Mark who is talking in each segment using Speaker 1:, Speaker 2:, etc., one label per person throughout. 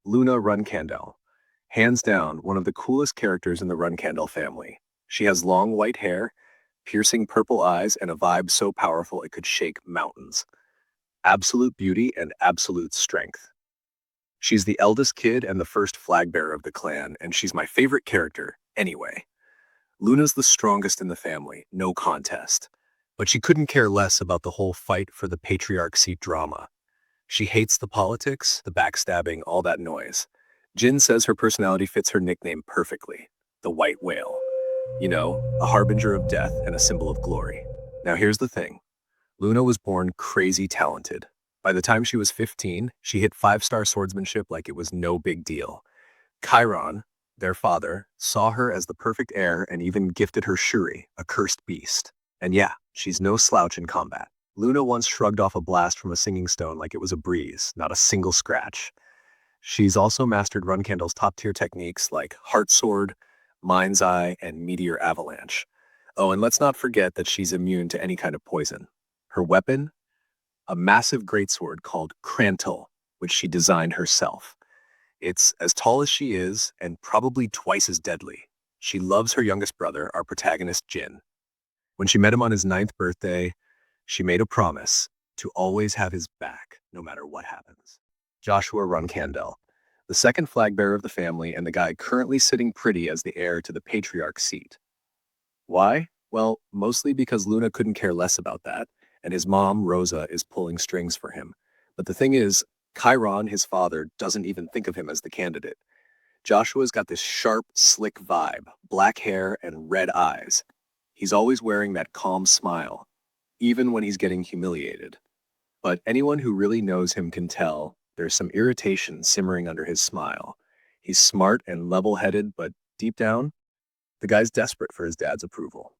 Speaker 1: Luna Runcandel. Hands down, one of the coolest characters in the Runcandel family. She has long white hair, piercing purple eyes, and a vibe so powerful it could shake mountains. Absolute beauty and absolute strength. She's the eldest kid and the first flag bearer of the clan, and she's my favorite character, anyway. Luna's the strongest in the family, no contest. But she couldn't care less about the whole fight for the patriarch seat drama. She hates the politics, the backstabbing, all that noise. Jin says her personality fits her nickname perfectly, the White Whale. You know, a harbinger of death and a symbol of glory. Now here's the thing. Luna was born crazy talented. By the time she was 15, she hit 5-star swordsmanship like it was no big deal. Chiron, their father, saw her as the perfect heir and even gifted her Shuri, a cursed beast. And yeah, she's no slouch in combat. Luna once shrugged off a blast from a singing stone like it was a breeze, not a single scratch. She's also mastered Runcandel's top-tier techniques like Heart Sword, Mind's Eye, and Meteor Avalanche. Oh, and let's not forget that she's immune to any kind of poison. Her weapon? A massive greatsword called Krantil, which she designed herself. It's as tall as she is and probably twice as deadly. She loves her youngest brother, our protagonist Jin. When she met him on his 9th birthday, she made a promise to always have his back, no matter what happens. Joshua Runcandel, the second flag bearer of the family and the guy currently sitting pretty as the heir to the patriarch seat. Why? Well, mostly because Luna couldn't care less about that, and his mom, Rosa, is pulling strings for him. But the thing is, Chiron, his father, doesn't even think of him as the candidate. Joshua's got this sharp, slick vibe, black hair and red eyes. He's always wearing that calm smile, even when he's getting humiliated. But anyone who really knows him can tell there's some irritation simmering under his smile. He's smart and level-headed, but deep down, the guy's desperate for his dad's approval.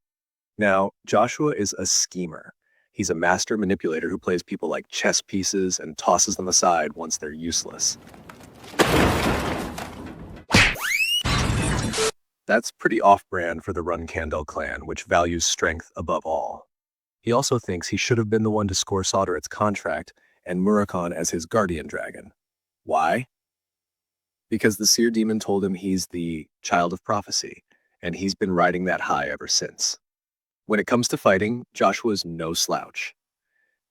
Speaker 1: Now, Joshua is a schemer. He's a master manipulator who plays people like chess pieces and tosses them aside once they're useless. That's pretty off-brand for the Runcandel clan, which values strength above all. He also thinks he should have been the one to score Soderit's contract and Murakon as his guardian dragon. Why? Because the seer demon told him he's the child of prophecy, and he's been riding that high ever since. When it comes to fighting, Joshua's no slouch.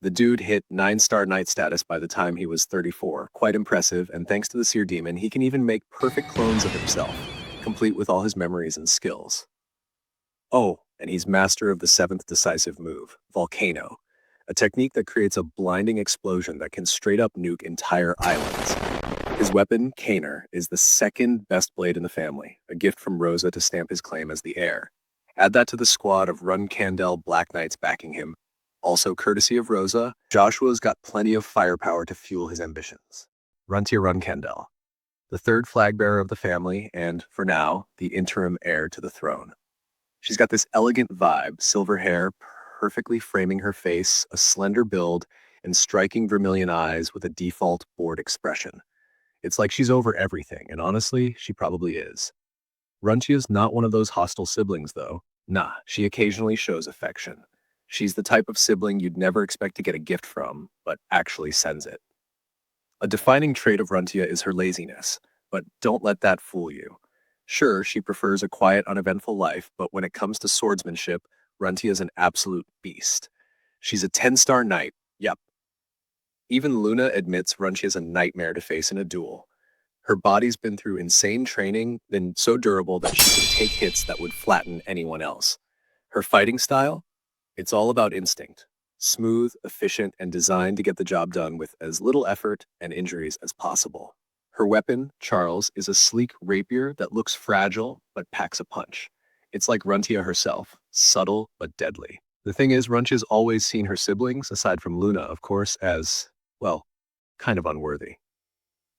Speaker 1: The dude hit 9-star knight status by the time he was 34, quite impressive, and thanks to the seer demon, he can even make perfect clones of himself, complete with all his memories and skills. Oh, and he's master of the 7th decisive move, Volcano, a technique that creates a blinding explosion that can straight up nuke entire islands. His weapon, Kaner, is the 2nd best blade in the family, a gift from Rosa to stamp his claim as the heir. Add that to the squad of Runcandel Black Knights backing him. Also courtesy of Rosa, Joshua's got plenty of firepower to fuel his ambitions. Runtia Runcandel, the 3rd flag bearer of the family and, for now, the interim heir to the throne. She's got this elegant vibe, silver hair perfectly framing her face, a slender build, and striking vermilion eyes with a default bored expression. It's like she's over everything, and honestly, she probably is. Runtia's not one of those hostile siblings, though. Nah, she occasionally shows affection. She's the type of sibling you'd never expect to get a gift from, but actually sends it. A defining trait of Runtia is her laziness, but don't let that fool you. Sure, she prefers a quiet, uneventful life, but when it comes to swordsmanship, Runtia's an absolute beast. She's a 10-star knight, yep. Even Luna admits Runtia's a nightmare to face in a duel. Her body's been through insane training, then so durable that she can take hits that would flatten anyone else. Her fighting style? It's all about instinct. Smooth, efficient, and designed to get the job done with as little effort and injuries as possible. Her weapon, Charles, is a sleek rapier that looks fragile but packs a punch. It's like Runtia herself, subtle but deadly. The thing is, Runtia's always seen her siblings, aside from Luna, of course, as, well, kind of unworthy.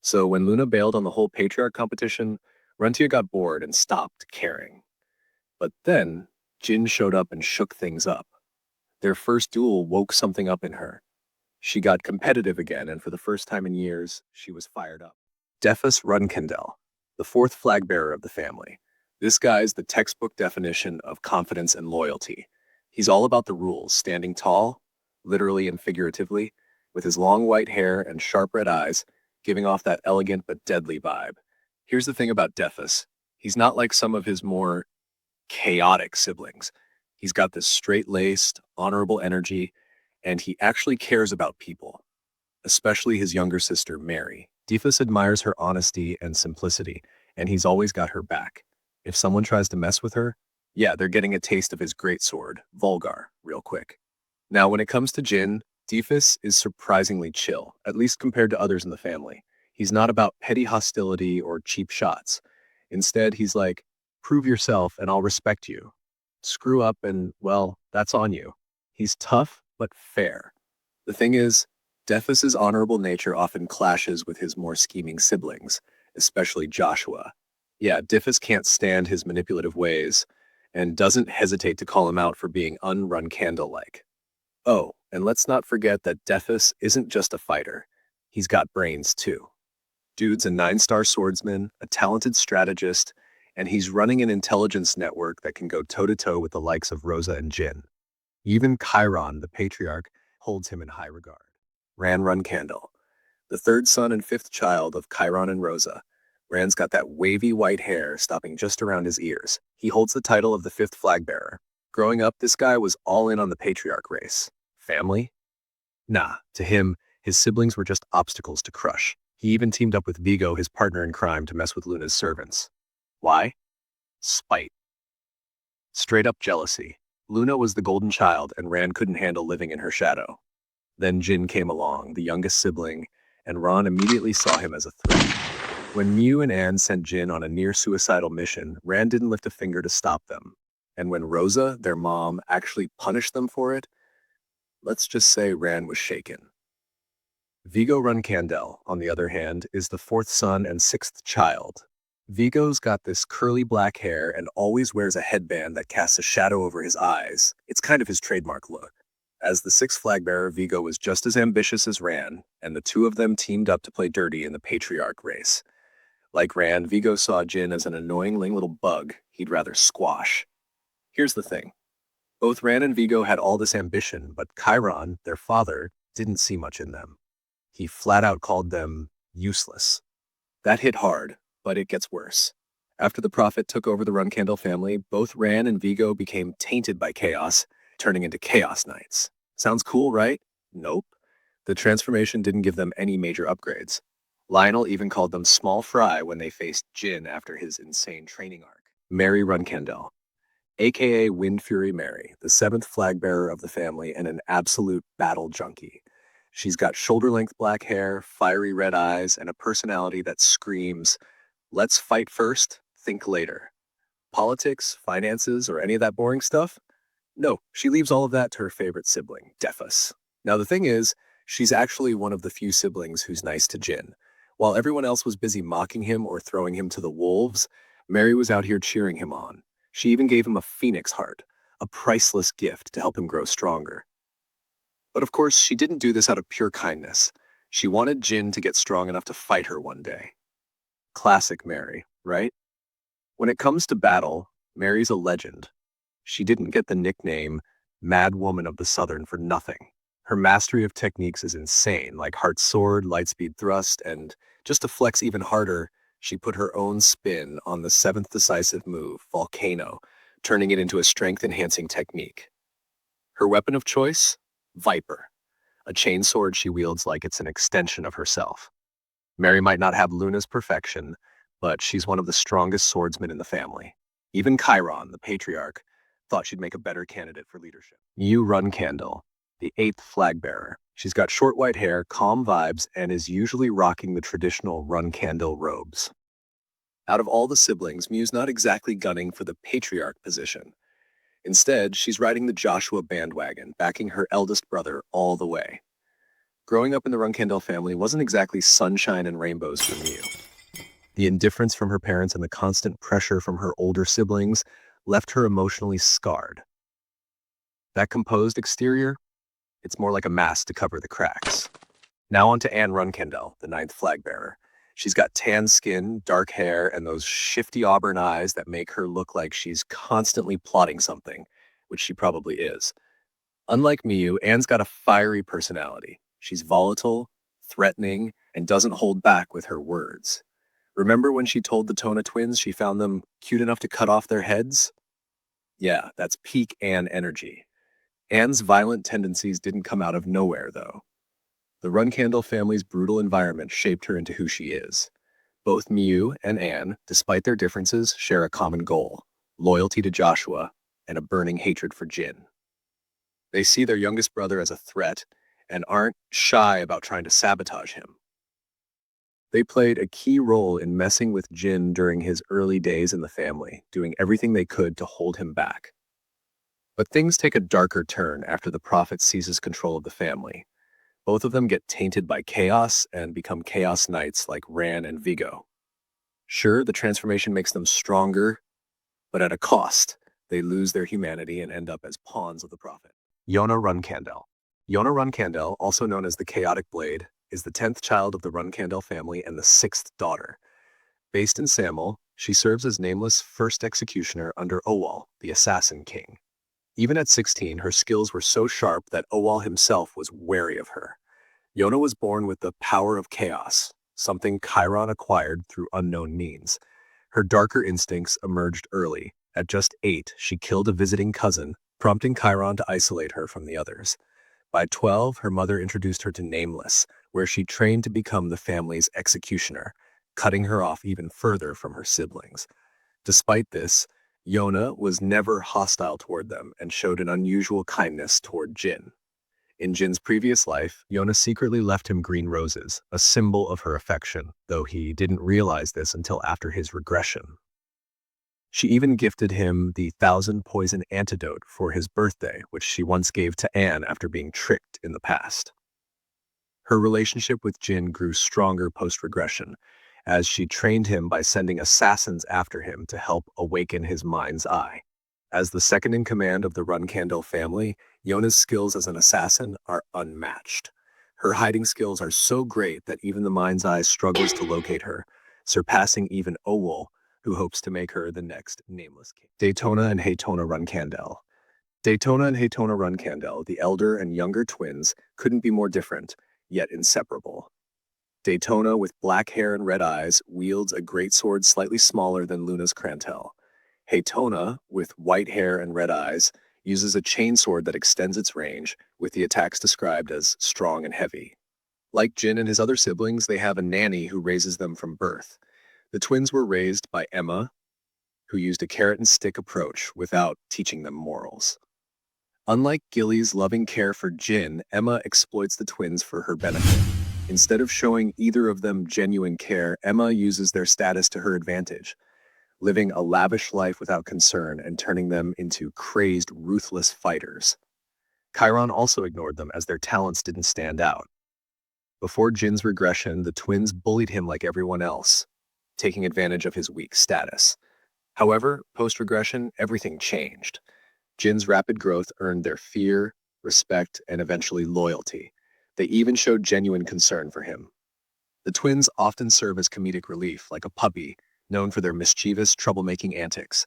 Speaker 1: So when Luna bailed on the whole patriarch competition, Runtia got bored and stopped caring. But then, Jin showed up and shook things up. Their first duel woke something up in her. She got competitive again, and for the first time in years, she was fired up. Dhipus Runcandel, the 4th flag bearer of the family. This guy's the textbook definition of confidence and loyalty. He's all about the rules, standing tall, literally and figuratively, with his long white hair and sharp red eyes. giving off that elegant but deadly vibe. Here's the thing about Dhipus. He's not like some of his more chaotic siblings. He's got this straight-laced, honorable energy, and he actually cares about people, especially his younger sister, Mary. Dhipus admires her honesty and simplicity, and he's always got her back. If someone tries to mess with her, yeah, they're getting a taste of his great sword, Vulgar, real quick. Now, when it comes to Jin, Dhipus is surprisingly chill, at least compared to others in the family. He's not about petty hostility or cheap shots. Instead, he's like, prove yourself and I'll respect you. Screw up and, well, that's on you. He's tough, but fair. The thing is, Dhipus's honorable nature often clashes with his more scheming siblings, especially Joshua. Yeah, Dhipus can't stand his manipulative ways and doesn't hesitate to call him out for being un-Runcandel-like. Oh, and let's not forget that Dhipus isn't just a fighter. He's got brains, too. Dude's a 9-star swordsman, a talented strategist, and he's running an intelligence network that can go toe-to-toe with the likes of Rosa and Jin. Even Chiron, the patriarch, holds him in high regard. Ran Runcandel, the third son and fifth child of Chiron and Rosa. Ran's got that wavy white hair stopping just around his ears. He holds the title of the fifth flag bearer. Growing up, this guy was all in on the patriarch race. Family? Nah, to him, his siblings were just obstacles to crush. He even teamed up with Vigo, his partner in crime, to mess with Luna's servants. Why? Spite. Straight up jealousy. Luna was the golden child, and Ran couldn't handle living in her shadow. Then Jin came along, the youngest sibling, and Ran immediately saw him as a threat. When Myu and Anne sent Jin on a near-suicidal mission, Ran didn't lift a finger to stop them. And when Rosa, their mom, actually punished them for it, let's just say Ran was shaken. Vigo Runcandel, on the other hand, is the fourth son and sixth child. Vigo's got this curly black hair and always wears a headband that casts a shadow over his eyes. It's kind of his trademark look. As the sixth flag bearer, Vigo was just as ambitious as Ran, and the two of them teamed up to play dirty in the patriarch race. Like Ran, Vigo saw Jin as an annoying little bug he'd rather squash. Here's the thing. Both Ran and Vigo had all this ambition, but Chiron, their father, didn't see much in them. He flat out called them useless. That hit hard, but it gets worse. After the Prophet took over the Runcandel family, both Ran and Vigo became tainted by chaos, turning into Chaos Knights. Sounds cool, right? Nope. The transformation didn't give them any major upgrades. Lionel even called them small fry when they faced Jin after his insane training arc. Mary Runcandel, aka Wind Fury Mary, the seventh flag bearer of the family and an absolute battle junkie. She's got shoulder-length black hair, fiery red eyes, and a personality that screams, let's fight first, think later. Politics, finances, or any of that boring stuff? No, she leaves all of that to her favorite sibling, Dhipus. Now the thing is, she's actually one of the few siblings who's nice to Jin. While everyone else was busy mocking him or throwing him to the wolves, Mary was out here cheering him on. She even gave him a phoenix heart, a priceless gift to help him grow stronger. But of course, she didn't do this out of pure kindness. She wanted Jin to get strong enough to fight her one day. Classic Mary, right? When it comes to battle, Mary's a legend. She didn't get the nickname Mad Woman of the Southern for nothing. Her mastery of techniques is insane, like Heart Sword, Lightspeed Thrust, and just to flex even harder, she put her own spin on the seventh decisive move, Volcano, turning it into a strength-enhancing technique. Her weapon of choice? Viper, a chainsword she wields like it's an extension of herself. Mary might not have Luna's perfection, but she's one of the strongest swordsmen in the family. Even Chiron, the patriarch, thought she'd make a better candidate for leadership. Myu Runcandel, the eighth flag bearer. She's got short white hair, calm vibes, and is usually rocking the traditional Runcandel robes. Out of all the siblings, Myu's not exactly gunning for the patriarch position. Instead, she's riding the Joshua bandwagon, backing her eldest brother all the way. Growing up in the Runcandel family wasn't exactly sunshine and rainbows for Myu. The indifference from her parents and the constant pressure from her older siblings left her emotionally scarred. That composed exterior? It's more like a mask to cover the cracks. Now on to Anne Runcandel, the ninth flag bearer. She's got tan skin, dark hair, and those shifty auburn eyes that make her look like she's constantly plotting something, which she probably is. Unlike Myu, Anne's got a fiery personality. She's volatile, threatening, and doesn't hold back with her words. Remember when she told the Tona twins she found them cute enough to cut off their heads? Yeah, that's peak Anne energy. Anne's violent tendencies didn't come out of nowhere, though. The Runcandel family's brutal environment shaped her into who she is. Both Myu and Anne, despite their differences, share a common goal: loyalty to Joshua and a burning hatred for Jin. They see their youngest brother as a threat and aren't shy about trying to sabotage him. They played a key role in messing with Jin during his early days in the family, doing everything they could to hold him back. But things take a darker turn after the prophet seizes control of the family. Both of them get tainted by chaos and become chaos knights like Ran and Vigo. Sure, the transformation makes them stronger, but at a cost. They lose their humanity and end up as pawns of the prophet. Yona Runcandel. Yona Runcandel, also known as the Chaotic Blade, is the 10th child of the Runcandel family and the 6th daughter. Based in Samel, she serves as nameless first executioner under Owal, the Assassin King. Even at 16, her skills were so sharp that Owal himself was wary of her. Yona was born with the power of chaos, something Chiron acquired through unknown means. Her darker instincts emerged early. At just 8, she killed a visiting cousin, prompting Chiron to isolate her from the others. By 12, her mother introduced her to Nameless, where she trained to become the family's executioner, cutting her off even further from her siblings. Despite this, Yona was never hostile toward them and showed an unusual kindness toward Jin. In Jin's previous life, Yona secretly left him green roses, a symbol of her affection, though he didn't realize this until after his regression. She even gifted him the 1,000 poison antidote for his birthday, which she once gave to Anne after being tricked in the past. Her relationship with Jin grew stronger post-regression, as she trained him by sending assassins after him to help awaken his mind's eye. As the second in command of the Runcandel family, Yona's skills as an assassin are unmatched. Her hiding skills are so great that even the mind's eye struggles to locate her, surpassing even Owol, who hopes to make her the next Nameless King. Daytona and Haytona Runcandel. Daytona and Haytona Runcandel, the elder and younger twins, couldn't be more different, yet inseparable. Daytona, with black hair and red eyes, wields a greatsword slightly smaller than Luna's Crantel. Haytona, with white hair and red eyes, uses a chainsword that extends its range, with the attacks described as strong and heavy. Like Jin and his other siblings, they have a nanny who raises them from birth. The twins were raised by Emma, who used a carrot and stick approach without teaching them morals. Unlike Gilly's loving care for Jin, Emma exploits the twins for her benefit. Instead of showing either of them genuine care, Emma uses their status to her advantage, living a lavish life without concern and turning them into crazed, ruthless fighters. Chiron also ignored them as their talents didn't stand out. Before Jin's regression, the twins bullied him like everyone else, taking advantage of his weak status. However, post-regression, everything changed. Jin's rapid growth earned their fear, respect, and eventually loyalty. They even showed genuine concern for him. The twins often serve as comedic relief, like a puppy, known for their mischievous, troublemaking antics.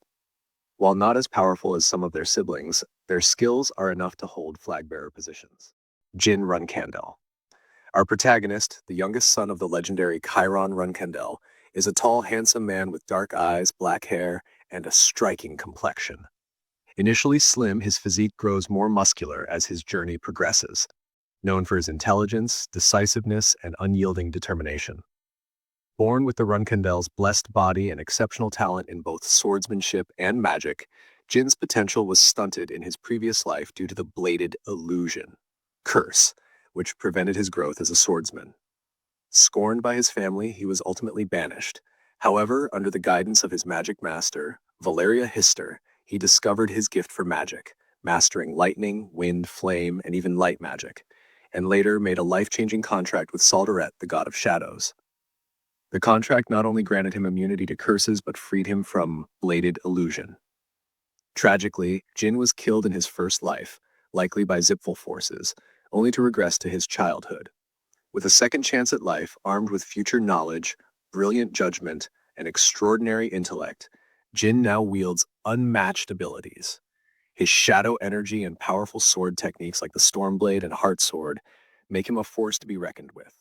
Speaker 1: While not as powerful as some of their siblings, their skills are enough to hold flag-bearer positions. Jin Runcandel. Our protagonist, the youngest son of the legendary Chiron Runcandel, is a tall, handsome man with dark eyes, black hair, and a striking complexion. Initially slim, his physique grows more muscular as his journey progresses, known for his intelligence, decisiveness, and unyielding determination. Born with the Runcandel's blessed body and exceptional talent in both swordsmanship and magic, Jin's potential was stunted in his previous life due to the bladed illusion, curse, which prevented his growth as a swordsman. Scorned by his family, he was ultimately banished. However, under the guidance of his magic master, Valeria Hister, he discovered his gift for magic, mastering lightning, wind, flame, and even light magic, and later made a life-changing contract with Saldaret, the god of shadows. The contract not only granted him immunity to curses, but freed him from bladed illusion. Tragically, Jin was killed in his first life, likely by Zipful forces, only to regress to his childhood. With a second chance at life, armed with future knowledge, brilliant judgment, and extraordinary intellect, Jin now wields unmatched abilities. His shadow energy and powerful sword techniques like the Stormblade and Heart Sword make him a force to be reckoned with.